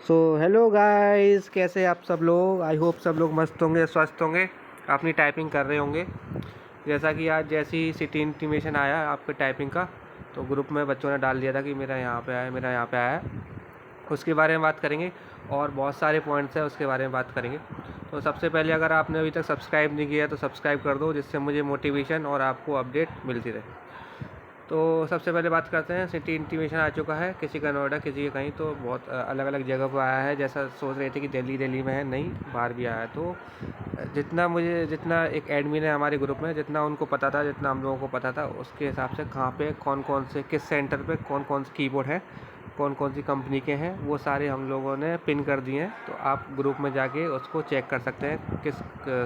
Hello guys, कैसे हैं आप सब लोग। आई होप सब लोग मस्त होंगे, स्वस्थ होंगे, अपनी टाइपिंग कर रहे होंगे। जैसा कि आज जैसी सिटी इंटीमेशन आया आपके टाइपिंग का, तो ग्रुप में बच्चों ने डाल दिया था कि मेरा यहाँ पे आया, मेरा यहाँ पे आया। उसके बारे में बात करेंगे और बहुत सारे पॉइंट्स हैं उसके बारे में बात करेंगे। तो सबसे पहले अगर आपने अभी तक सब्सक्राइब नहीं किया तो सब्सक्राइब कर दो, जिससे मुझे मोटिवेशन और आपको अपडेट मिलती रहे। तो सबसे पहले बात करते हैं, सिटी इंटीमेशन आ चुका है, किसी का नोएडा, किसी का कहीं, तो बहुत अलग अलग जगह पर आया है। जैसा सोच रहे थे कि दिल्ली में है, नहीं, बाहर भी आया है। तो जितना एक एडमिन है हमारे ग्रुप में, जितना उनको पता था, जितना हम लोगों को पता था, उसके हिसाब से कहाँ पे कौन कौन से किस सेंटर पे कौन कौन से कीबोर्ड हैं, कौन कौन सी कंपनी के हैं, वो सारे हम लोगों ने पिन कर दिए हैं। तो आप ग्रुप में जाके उसको चेक कर सकते हैं किस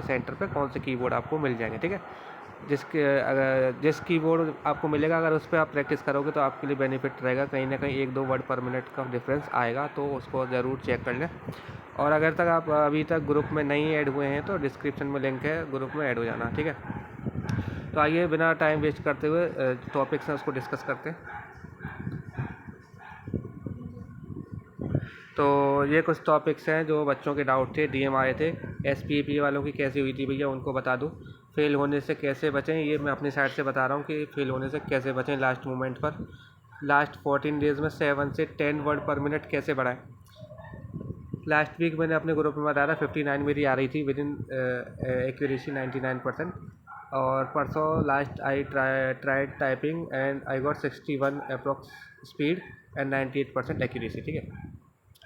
सेंटर पे कौन से कीबोर्ड आपको मिल जाएंगे, ठीक है। जिस कीबोर्ड आपको मिलेगा, अगर उस पर आप प्रैक्टिस करोगे तो आपके लिए बेनिफिट रहेगा। कहीं ना कहीं 1-2 वर्ड पर मिनट का डिफरेंस आएगा, तो उसको ज़रूर चेक कर लें। और अगर तक आप अभी तक ग्रुप में नहीं ऐड हुए हैं तो डिस्क्रिप्शन में लिंक है, ग्रुप में ऐड हो जाना, ठीक है। तो आइए बिना टाइम वेस्ट करते हुए टॉपिक्स हैं उसको डिस्कस करते हैं। तो ये कुछ टॉपिक्स हैं जो बच्चों के डाउट थे, डीएम आए थे। एसपीपी वालों की कैसी हुई थी भैया, उनको बता दूं। फेल होने से कैसे बचें, ये मैं अपनी साइड से बता रहा हूँ कि फेल होने से कैसे बचें लास्ट मोमेंट पर। लास्ट 14 डेज़ में 7 से 10 वर्ड पर मिनट कैसे बढ़ाएं। लास्ट वीक मैंने अपने ग्रुप में बताया था 59 मेरी आ रही थी, विद इन एक्यूरेसी 99%। और परसों last I tried typing and I got 61 approx speed and 98% accuracy, ठीक है।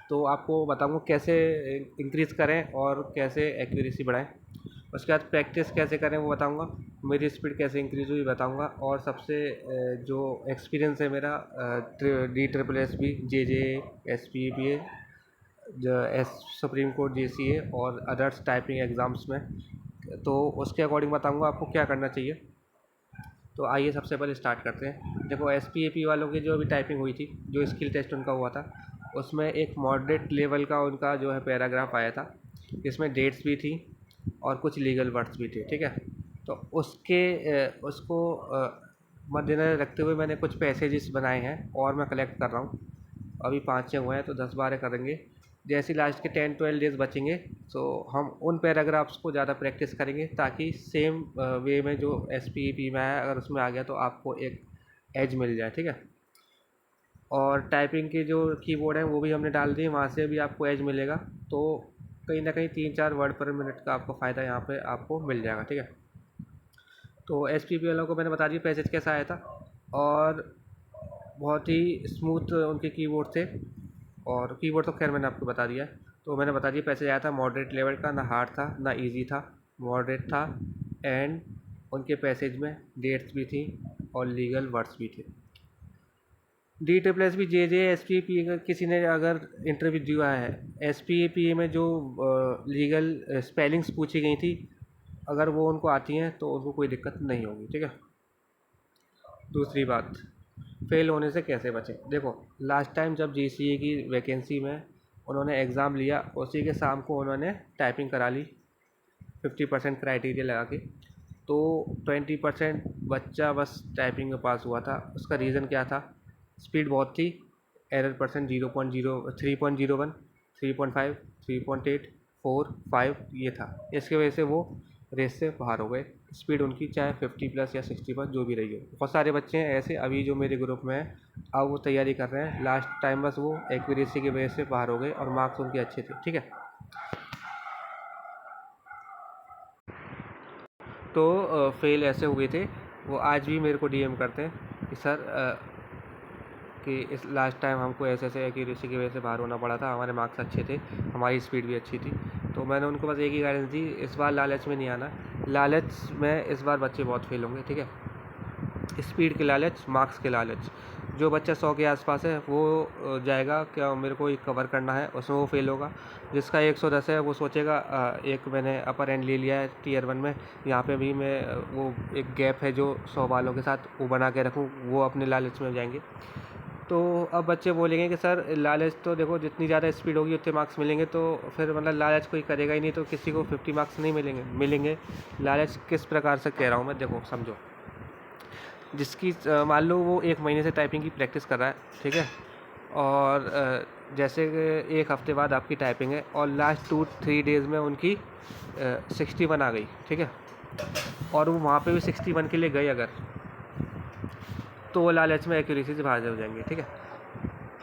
तो आपको बताऊंगा कैसे इंक्रीज़ करें और कैसे एक्यूरेसी बढ़ाएं। उसके बाद प्रैक्टिस कैसे करें वो बताऊंगा, मेरी स्पीड कैसे इंक्रीज़ हुई बताऊंगा। और सबसे जो एक्सपीरियंस है मेरा DSSB, JJ, SPPA, supreme court, JCA और अदर्स टाइपिंग एग्ज़ाम्स में, तो उसके अकॉर्डिंग बताऊंगा आपको क्या करना चाहिए। तो आइए सबसे पहले स्टार्ट करते हैं। देखो, SPAP वालों की जो अभी टाइपिंग हुई थी, जो स्किल टेस्ट उनका हुआ था, उसमें एक मॉडरेट लेवल का उनका जो है पैराग्राफ आया था, जिसमें डेट्स भी थी और कुछ लीगल वर्ड्स भी थे, ठीक है। तो उसको मद्देनज़र रखते हुए मैंने कुछ पैसेजेस बनाए हैं और मैं कलेक्ट कर रहा हूँ। अभी 5-6 हुए हैं, तो 10-12 करेंगे। जैसे लास्ट के 10-12 डेज़ बचेंगे, तो हम उन पैराग्राफ्स को ज़्यादा प्रैक्टिस करेंगे, ताकि सेम वे में जो SPAP में आया, अगर उसमें आ गया तो आपको एक एज मिल जाए, ठीक है। और टाइपिंग के जो कीबोर्ड हैं वो भी हमने डाल दिए, वहाँ से भी आपको एज मिलेगा। तो कहीं ना कहीं 3-4 वर्ड पर मिनट का आपको फ़ायदा यहाँ पे आपको मिल जाएगा, ठीक है। तो SPP वालों को मैंने बता दिया पैसेज कैसा आया था, और बहुत ही स्मूथ उनके कीबोर्ड थे। और कीबोर्ड तो खैर मैंने आपको बता दिया है। तो मैंने बता दिया पैसेज आया था मॉडरेट लेवल का, ना हार्ड था ना इजी था, मॉडरेट था। एंड उनके पैसेज में डेट्स भी थी और लीगल वर्ड्स भी थे। DSSB, JJ, SPAP का किसी ने अगर इंटरव्यू दिया है, SPAP में जो लीगल स्पेलिंग्स पूछी गई थी, अगर वो उनको आती हैं तो उनको कोई दिक्कत नहीं होगी, ठीक है। दूसरी बात, फेल होने से कैसे बचें। देखो, लास्ट टाइम जब GCA की वैकेंसी में उन्होंने एग्ज़ाम लिया, उसी के शाम को उन्होंने टाइपिंग करा ली 50% क्राइटेरिया लगा के। तो 20% बच्चा बस टाइपिंग में पास हुआ था। उसका रीज़न क्या था, स्पीड बहुत थी, एरर परसेंट 0.0, 3.01, 3.5, 3.8, 4, 5 ये था। इसकी वजह से वो रेस से बाहर हो गए। स्पीड उनकी चाहे 50+ या 60+ जो भी रही हो। बहुत सारे बच्चे हैं ऐसे अभी जो मेरे ग्रुप में हैं, अब वो तैयारी कर रहे हैं। लास्ट टाइम बस वो एक्यूरेसी की वजह से बाहर हो गए और मार्क्स उनके अच्छे थे, ठीक है। तो फेल ऐसे हुए थे, वो आज भी मेरे को DM करते हैं कि सर कि इस लास्ट टाइम हमको ऐसे एक्यूरेसी की वजह से बाहर होना पड़ा था, हमारे मार्क्स अच्छे थे, हमारी स्पीड भी अच्छी थी। तो मैंने उनको बस एक ही गाइडेंस दी, इस बार लालच में नहीं आना। लालच में इस बार बच्चे बहुत फेल होंगे, ठीक है। स्पीड के लालच, मार्क्स के लालच, जो बच्चा 100 के आसपास है वो जाएगा क्या मेरे को एक कवर करना है, उसमें वो फेल होगा। जिसका 110 है वो सोचेगा एक मैंने अपर एंड ले लिया है Tier 1 में, यहाँ पे भी मैं वो एक गैप है जो 100 वालों के साथ वो बना के रखूँ, वो अपने लालच में जाएंगे। तो अब बच्चे बोलेंगे कि सर लालच तो देखो, जितनी ज़्यादा स्पीड होगी उतने मार्क्स मिलेंगे, तो फिर मतलब लालच कोई करेगा ही नहीं, तो किसी को 50 मार्क्स नहीं मिलेंगे। लालच किस प्रकार से कह रहा हूँ मैं, देखो समझो। जिसकी मान लो वो 1 महीने से टाइपिंग की प्रैक्टिस कर रहा है, ठीक है। और जैसे कि एक हफ्ते बाद आपकी टाइपिंग है और लास्ट 2-3 डेज़ में उनकी 61 आ गई, ठीक है, और वो वहाँ पे भी 61 के लिए गए अगर, तो वो लालच में एक्यूरेसी से बाहर हो जाएंगे, ठीक है।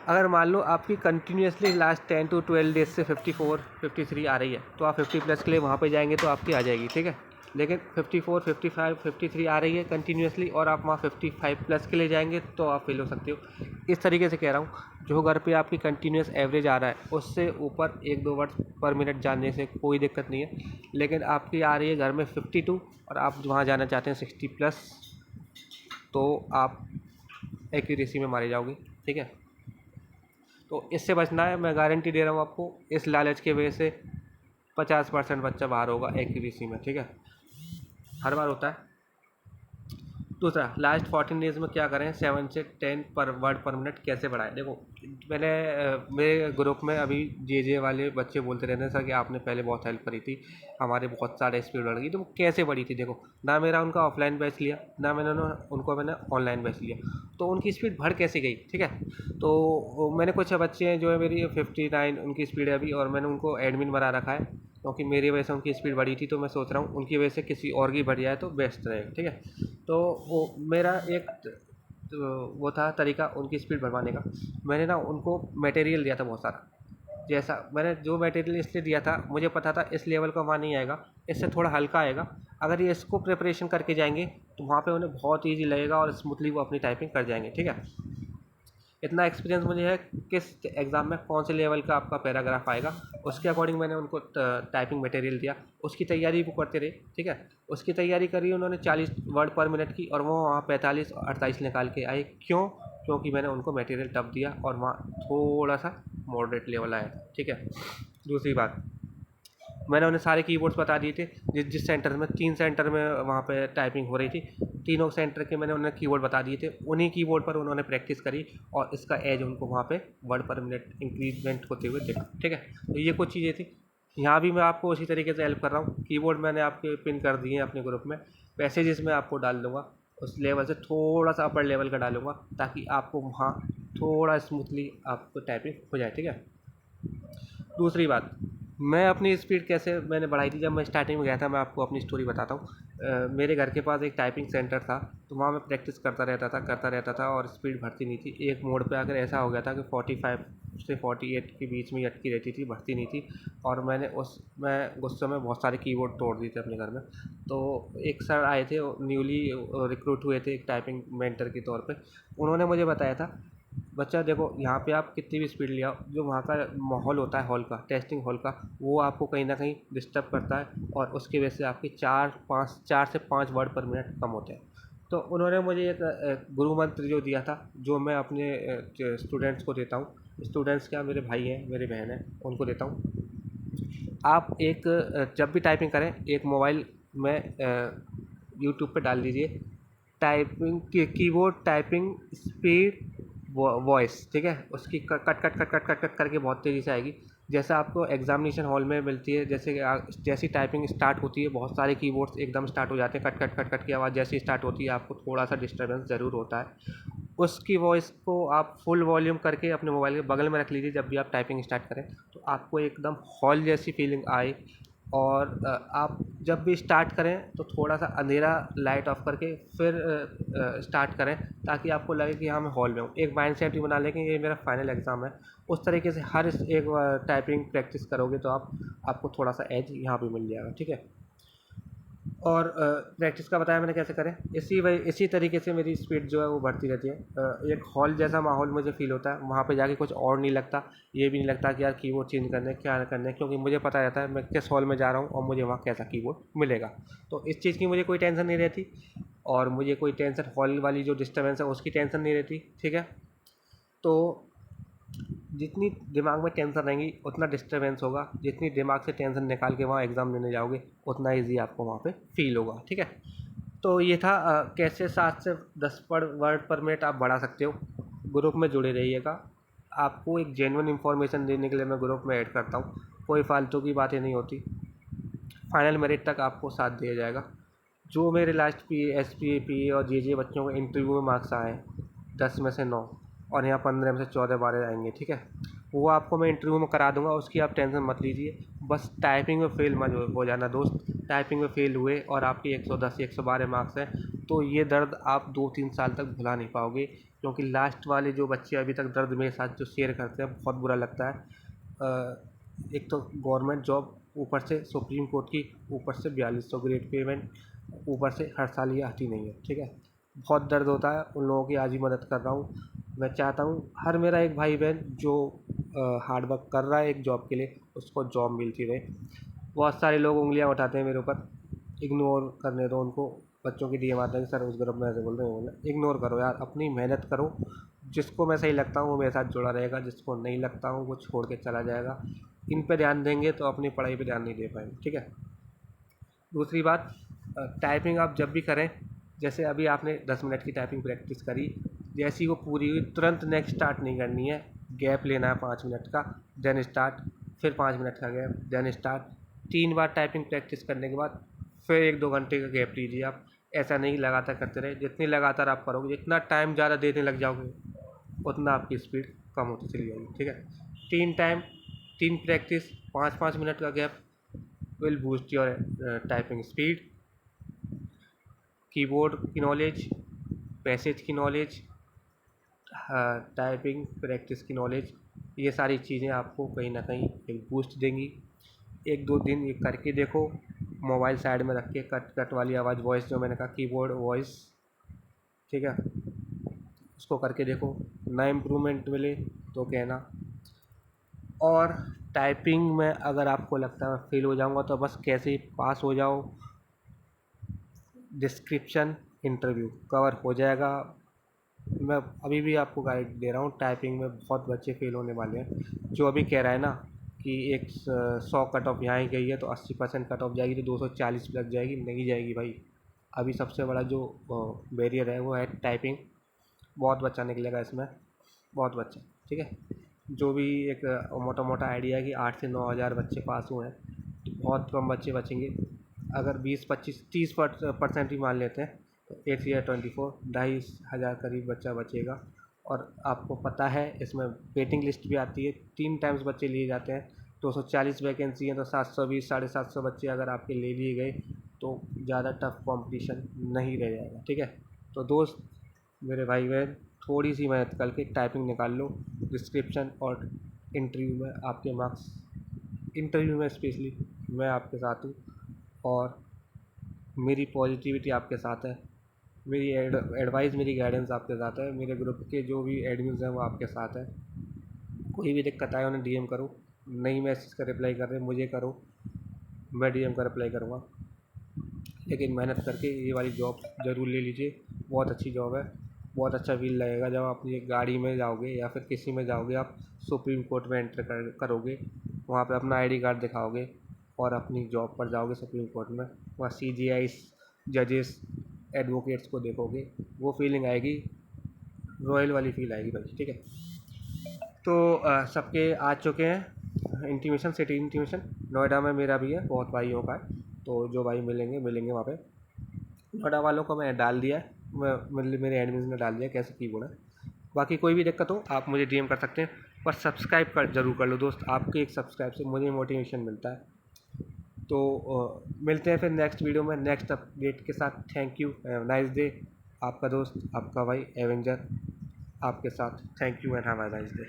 अगर मान लो आपकी कंटिन्यूसली लास्ट 10 to 12 डेज से 54 53 आ रही है, तो आप 50 प्लस के लिए वहाँ पे जाएंगे तो आपकी आ जाएगी, ठीक है। लेकिन 54 55 53 आ रही है कंटिन्यूसली और आप वहाँ 55 प्लस के लिए जाएंगे तो आप फेल हो सकते हो। इस तरीके से कह रहा हूँ, जो घर पे आपकी कंटिन्यूस एवरेज आ रहा है उससे ऊपर 1-2 वर्ड पर मिनट जानने से कोई दिक्कत नहीं है। लेकिन आपकी आ रही है घर में 52 और आप वहाँ जाना चाहते हैं 60 प्लस, तो आप एक्यूरेसी में मारे जाओगे, ठीक है। तो इससे बचना है, मैं गारंटी दे रहा हूँ आपको, इस लालच की वजह से 50% बच्चा बाहर होगा एक्यूरेसी में, ठीक है। हर बार होता है। दूसरा, लास्ट 14 डेज़ में क्या करें, 7 से 10 पर वर्ड पर मिनट कैसे बढ़ाएं। देखो, मैंने मेरे ग्रुप में अभी जे वाले बच्चे बोलते रहते हैं, सर कि आपने पहले बहुत हेल्प करी थी, हमारे बहुत सारे स्पीड बढ़ गई। तो वो कैसे बढ़ी थी, देखो, ना मेरा उनका ऑफलाइन बैच लिया, ना मैंने मैंने ऑनलाइन बैच लिया, तो उनकी स्पीड बढ़ कैसे गई, ठीक है। तो मैंने कुछ बच्चे हैं जो है मेरी 59 उनकी स्पीड है अभी, और मैंने उनको एडमिन बना रखा है क्योंकि मेरी वजह से उनकी स्पीड बढ़ी थी, तो मैं सोच रहा हूँ उनकी वजह से किसी और की बढ़ जाए तो बेस्ट रहेगा, ठीक है। तो वो मेरा एक वो था तरीका उनकी स्पीड बढ़वाने का। मैंने ना उनको मटेरियल दिया था बहुत सारा। जैसा मैंने जो मटेरियल इसलिए दिया था, मुझे पता था इस लेवल का वहाँ नहीं आएगा, इससे थोड़ा हल्का आएगा। अगर ये इसको प्रिपरेशन करके जाएंगे तो वहाँ पे उन्हें बहुत ईजी लगेगा और स्मूथली वो अपनी टाइपिंग कर जाएंगे, ठीक है। इतना एक्सपीरियंस मुझे है किस एग्ज़ाम में कौन से लेवल का आपका पैराग्राफ आएगा, उसके अकॉर्डिंग मैंने उनको टाइपिंग मटेरियल दिया। उसकी तैयारी वो करते रहे, ठीक है। उसकी तैयारी करी उन्होंने 40 वर्ड पर मिनट की, और वो वहाँ 45 और 48 निकाल के आए। क्यों? क्योंकि मैंने उनको मटेरियल टफ दिया और वहाँ थोड़ा सा मॉडरेट लेवल आया था, ठीक है। दूसरी बात, मैंने उन्हें सारे कीबोर्ड्स बता दिए थे, जिस जिस सेंटर में 3 सेंटर में वहाँ पे टाइपिंग हो रही थी, तीनों सेंटर के मैंने उन्हें कीबोर्ड बता दिए थे। उन्हीं कीबोर्ड पर उन्होंने प्रैक्टिस करी और इसका एज उनको वहाँ पे वर्ड पर मिनट इंक्रीजमेंट होते हुए देखा, ठीक है। तो ये कुछ चीज़ें थी। यहाँ भी मैं आपको उसी तरीके से हेल्प कर रहा हूँ। कीबोर्ड मैंने आपके पिन कर दिए हैं अपने ग्रुप में, पैसेजेस में आपको डाल दूँगा, उस लेवल से थोड़ा सा अपर लेवल का डालूँगा ताकि आपको वहाँ थोड़ा स्मूथली आपको टाइपिंग हो जाए, ठीक है। दूसरी बात, मैं अपनी स्पीड कैसे मैंने बढ़ाई थी, जब मैं स्टार्टिंग में गया था, मैं आपको अपनी स्टोरी बताता हूँ। मेरे घर के पास एक टाइपिंग सेंटर था, तो वहाँ मैं प्रैक्टिस करता रहता था और स्पीड बढ़ती नहीं थी। एक मोड़ पे आकर ऐसा हो गया था कि 45 से 48 के बीच में ही अटकी रहती थी, बढ़ती नहीं थी। और मैं गुस्से में बहुत सारे कीबोर्ड तोड़ दिए थे अपने घर में। तो एक सर आए थे, न्यूली रिक्रूट हुए थे एक टाइपिंग मेंटर के तौर पे। उन्होंने मुझे बताया था, बच्चा देखो, यहाँ पे आप कितनी भी स्पीड ले आओ, जो वहाँ का माहौल होता है हॉल का, टेस्टिंग हॉल का, वो आपको कहीं ना कहीं डिस्टर्ब करता है और उसकी वजह से आपकी 4 से 5 वर्ड पर मिनट कम होते हैं। तो उन्होंने मुझे एक गुरु मंत्र जो दिया था, जो मैं अपने स्टूडेंट्स को देता हूँ। स्टूडेंट्स क्या, मेरे भाई हैं, मेरी बहन है, उनको देता हूँ। आप एक जब भी टाइपिंग करें, एक मोबाइल में यूट्यूब पे डाल दीजिए typing keyboard typing speed voice, ठीक है। उसकी cut cut cut cut cut cut cut करके बहुत तेज़ी से आएगी, जैसा आपको एग्जामिनेशन हॉल में मिलती है। जैसे कि जैसी टाइपिंग स्टार्ट होती है, बहुत सारे कीबोर्ड्स एकदम स्टार्ट हो जाते हैं, कट कट कट कट की आवाज़ जैसी स्टार्ट होती है, आपको थोड़ा सा डिस्टर्बेंस ज़रूर होता है। उसकी वॉइस को आप फुल वॉल्यूम करके अपने मोबाइल के बगल में रख लीजिए जब भी आप टाइपिंग स्टार्ट करें, तो आपको एकदम हॉल जैसी फीलिंग आए। और आप जब भी स्टार्ट करें तो थोड़ा सा अंधेरा लाइट ऑफ करके फिर स्टार्ट करें, ताकि आपको लगे कि हाँ मैं हॉल में हूँ। एक माइंड सेट भी बना लें कि ये मेरा फाइनल एग्ज़ाम है। उस तरीके से हर एक टाइपिंग प्रैक्टिस करोगे तो आपको थोड़ा सा एज यहाँ भी मिल जाएगा, ठीक है। और प्रैक्टिस का बताया मैंने कैसे करें, इसी तरीके से मेरी स्पीड जो है वो बढ़ती रहती है। एक हॉल जैसा माहौल मुझे फ़ील होता है, वहाँ पे जाके कुछ और नहीं लगता, ये भी नहीं लगता कि यार कीबोर्ड चेंज करने क्या करने, क्योंकि मुझे पता रहता है मैं किस हॉल में जा रहा हूँ और मुझे वहाँ कैसा कीबोर्ड मिलेगा। तो इस चीज़ की मुझे कोई टेंशन नहीं रहती, और मुझे कोई टेंशन हॉल वाली जो डिस्टर्बेंस है उसकी टेंशन नहीं रहती, ठीक है। तो जितनी दिमाग में टेंशन रहेंगी उतना डिस्टर्बेंस होगा, जितनी दिमाग से टेंशन निकाल के वहाँ एग्ज़ाम देने जाओगे उतना ईजी आपको वहाँ पे फील होगा, ठीक है। तो ये था कैसे 7 से 10 वर्ड पर मिनट आप बढ़ा सकते हो। ग्रुप में जुड़े रहिएगा, आपको एक जेन्युइन इन्फॉर्मेशन देने के लिए मैं ग्रुप में ऐड करता हूँ, कोई फालतू की बातें नहीं होती। फाइनल मेरिट तक आपको साथ दिया जाएगा। जो मेरे लास्ट पी एस पी और जे बच्चों के इंटरव्यू में मार्क्स आए 10 में से 9, और यहाँ 15 में से 14-12 आएंगे, ठीक है। वो आपको मैं इंटरव्यू में करा दूंगा, उसकी आप टेंशन मत लीजिए। बस टाइपिंग में फेल मत हो जाना दोस्त। टाइपिंग में फेल हुए और आपके 110 112 मार्क्स हैं तो ये दर्द आप 2-3 साल तक भुला नहीं पाओगे, क्योंकि लास्ट वाले जो बच्चे अभी तक दर्द मेरे साथ जो शेयर करते हैं बहुत बुरा लगता है। एक तो गवर्नमेंट जॉब, ऊपर से सुप्रीम कोर्ट की, ऊपर से 4200 ग्रेड पेमेंट, ऊपर से हर साल ये आती नहीं है, ठीक है। बहुत दर्द होता है, उन लोगों की आज ही मदद कर रहा हूँ। मैं चाहता हूँ हर मेरा एक भाई बहन जो हार्ड वर्क कर रहा है एक जॉब के लिए, उसको जॉब मिलती रहे। बहुत सारे लोग उंगलियां उठाते हैं मेरे ऊपर, इग्नोर करने दो उनको। बच्चों की डीएम आता है कि सर उस ग्रुप में ऐसे बोल रहे हैं, बोलना इग्नोर करो यार, अपनी मेहनत करो। जिसको मैं सही लगता हूँ वो मेरे साथ जुड़ा रहेगा, जिसको नहीं लगता हूँ वो छोड़ के चला जाएगा। इन पे ध्यान देंगे तो अपनी पढ़ाई पे ध्यान नहीं दे पाएंगे, ठीक है। दूसरी बात, टाइपिंग आप जब भी करें, जैसे अभी आपने 10 मिनट की टाइपिंग प्रैक्टिस करी, जैसी वो पूरी हुई तुरंत नेक्स्ट स्टार्ट नहीं करनी है। गैप लेना है 5 मिनट का, देन स्टार्ट, फिर 5 मिनट का गैप, देन स्टार्ट। 3 बार टाइपिंग प्रैक्टिस करने के बाद फिर 1-2 घंटे का गैप लीजिए आप। ऐसा नहीं लगातार करते रहे, जितनी लगातार आप करोगे, जितना टाइम ज़्यादा देने लग जाओगे उतना आपकी स्पीड कम होती चली जाएगी, ठीक है। 3 टाइम, 3 प्रैक्टिस, 5-5 मिनट का gap will boost your typing speed, keyboard की नॉलेज, पैसेज की नॉलेज, टाइपिंग प्रैक्टिस की नॉलेज, ये सारी चीज़ें आपको कहीं ना कहीं एक बूस्ट देंगी। 1-2 दिन ये करके देखो, मोबाइल साइड में रख के, कट कट वाली आवाज़, वॉइस जो मैंने कहा, कीबोर्ड वॉइस, ठीक है, उसको करके देखो। ना इम्प्रूवमेंट मिले तो कहना। और टाइपिंग में अगर आपको लगता है मैं फेल हो जाऊंगा तो बस कैसे ही पास हो जाओ, डिस्क्रिप्शन इंटरव्यू कवर हो जाएगा। मैं अभी भी आपको गाइड दे रहा हूँ, टाइपिंग में बहुत बच्चे फेल होने वाले हैं। जो अभी कह रहा है ना कि 100 कट ऑफ यहाँ ही गई है तो 80% कट ऑफ जाएगी तो 240 लग जाएगी, नहीं जाएगी भाई। अभी सबसे बड़ा जो बैरियर है वो है टाइपिंग। बहुत बच्चा निकलेगा इसमें, बहुत बच्चा, ठीक है। जो भी एक मोटा मोटा आइडिया है कि 8 से 9 हज़ार बच्चे पास हुए हैं, तो बहुत कम बच्चे बचेंगे। अगर 20-25-30% ही मान लेते हैं तो 8 या 24, 2,500 करीब बच्चा बचेगा। और आपको पता है इसमें वेटिंग लिस्ट भी आती है, 3 टाइम्स बच्चे लिए जाते हैं। 240 वैकेंसी हैं तो 720 750 बच्चे अगर आपके ले लिए गए तो ज़्यादा टफ कंपटीशन नहीं रह जाएगा, ठीक है। तो दोस्त, मेरे भाई बहन, थोड़ी सी मेहनत करके टाइपिंग निकाल लो। डिस्क्रिप्शन और इंटरव्यू में आपके मार्क्स, इंटरव्यू में स्पेशली मैं आपके साथ हूँ, और मेरी पॉजिटिविटी आपके साथ है, मेरी एडवाइस, मेरी गाइडेंस आपके साथ है, मेरे ग्रुप के जो भी एडमिन्स हैं वो आपके साथ हैं। कोई भी दिक्कत आए उन्हें डीएम करो, नहीं मैसेज का रिप्लाई कर रहे मुझे करो, मैं डीएम का रिप्लाई करूँगा। लेकिन मेहनत करके ये वाली जॉब ज़रूर ले लीजिए, बहुत अच्छी जॉब है। बहुत अच्छा फील लगेगा जब आप ये गाड़ी में जाओगे या फिर किसी में जाओगे, आप सुप्रीम कोर्ट में एंटर करोगे, वहाँ पे अपना आईडी कार्ड दिखाओगे और अपनी जॉब पर जाओगे सुप्रीम कोर्ट में, वहाँ सीजीआईस, जजेस, एडवोकेट्स को देखोगे, वो फीलिंग आएगी, रॉयल वाली फील आएगी भाई, ठीक है। तो सबके आ चुके हैं इंटीमेशन, सिटी इंटीमेशन। नोएडा में मेरा भी है, बहुत भाइयों का है, तो जो भाई मिलेंगे मिलेंगे वहाँ पे। नोएडा वालों को मैं डाल दिया है, मेरे एडमिन ने डाल दिया कैसे की बोला। बाकी कोई भी दिक्कत हो आप मुझे डीएम कर सकते हैं, पर सब्सक्राइब कर ज़रूर कर लो दोस्त, आपके एक सब्सक्राइब से मुझे मोटिवेशन मिलता है। तो मिलते हैं फिर नेक्स्ट वीडियो में नेक्स्ट अपडेट के साथ। Thank you, nice day. आपका दोस्त, आपका भाई एवेंजर आपके साथ। Thank you and have a nice day.